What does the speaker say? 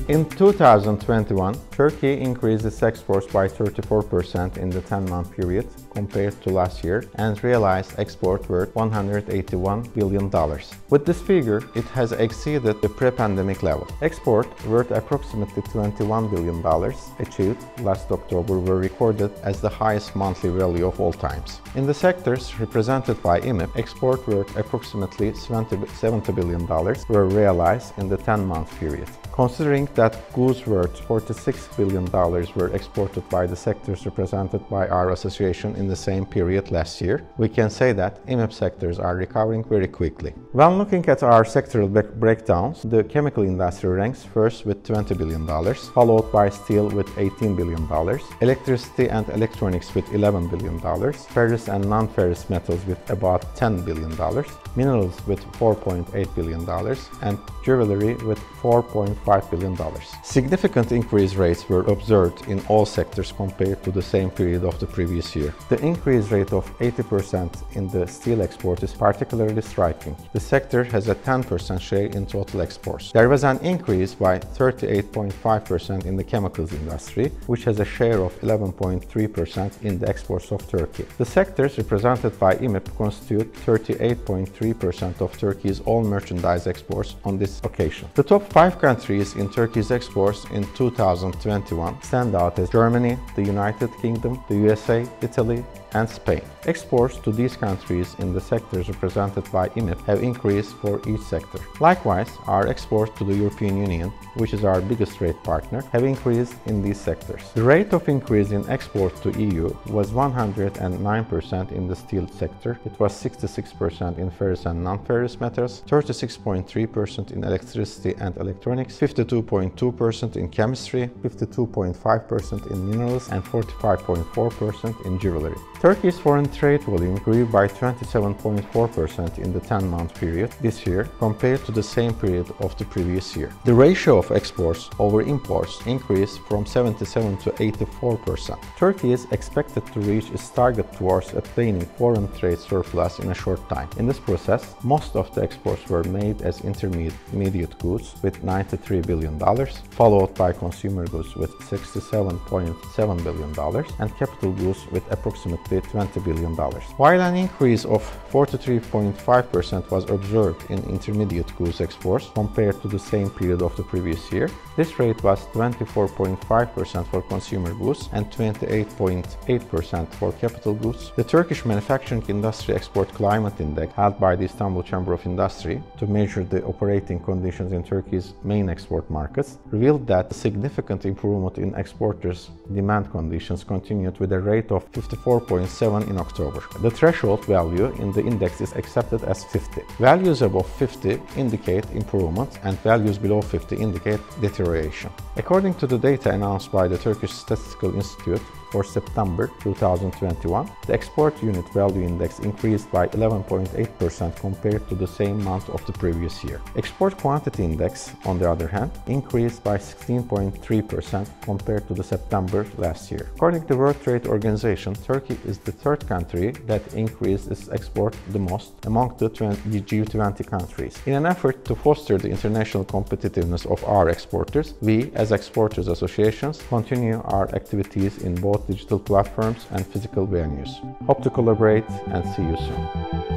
In 2021, Turkey increased its exports by 34% in the 10-month period compared to last year and realized export worth $181 billion. With this figure, it has exceeded the pre-pandemic level. Export worth approximately $21 billion achieved last October were recorded as the highest monthly value of all times. In the sectors represented by İMMİB, export worth approximately $70 billion were realized in the 10-month period. Considering that goods worth $46 billion were exported by the sectors represented by our association in the same period last year, we can say that İMMİB sectors are recovering very quickly. When looking at our sectoral breakdowns, the chemical industry ranks first with $20 billion, followed by steel with $18 billion, electricity and electronics with $11 billion, ferrous and non-ferrous metals with about $10 billion, minerals with $4.8 billion, and jewelry with $4.5 billion. Significant increase rates were observed in all sectors compared to the same period of the previous year. The increase rate of 80% in the steel export is particularly striking. The sector has a 10% share in total exports. There was an increase by 38.5% in the chemicals industry, which has a share of 11.3% in the exports of Turkey. The sectors represented by İMMİB constitute 38.3% of Turkey's all merchandise exports on this occasion. The top 5 countries in Turkey's exports in 2021 stand out as Germany, the United Kingdom, the USA, Italy, and Spain. Exports to these countries in the sectors represented by İMMİB have increased for each sector. Likewise, our exports to the European Union, which is our biggest trade partner, have increased in these sectors. The rate of increase in exports to EU was 109% in the steel sector, it was 66% in ferrous and non-ferrous metals, 36.3% in electricity and electronics, 52.2% in chemistry, 52.5% in minerals, and 45.4% in jewelry. Turkey's foreign trade volume grew by 27.4% in the 10-month period this year compared to the same period of the previous year. The ratio of exports over imports increased from 77 to 84%. Turkey is expected to reach its target towards obtaining foreign trade surplus in a short time. In this process, most of the exports were made as intermediate goods with $93 billion, followed by consumer goods with $67.7 billion and capital goods with approximately $20 billion. While an increase of 43.5% was observed in intermediate goods exports compared to the same period of the previous year, this rate was 24.5% for consumer goods and 28.8% for capital goods. The Turkish Manufacturing Industry Export Climate Index, held by the Istanbul Chamber of Industry to measure the operating conditions in Turkey's main export markets, revealed that a significant improvement in exporters' demand conditions continued with a rate of 54.7 in October. The threshold value in the index is accepted as 50. Values above 50 indicate improvement and values below 50 indicate deterioration. According to the data announced by the Turkish Statistical Institute for September 2021, the export unit value index increased by 11.8% compared to the same month of the previous year. Export quantity index, on the other hand, increased by 16.3% compared to the September last year. According to the World Trade Organization, Turkey is the third country that increased its export the most among the G20 countries. In an effort to foster the international competitiveness of our exporters, we, as exporters associations, continue our activities in both digital platforms and physical venues. Hope to collaborate and see you soon.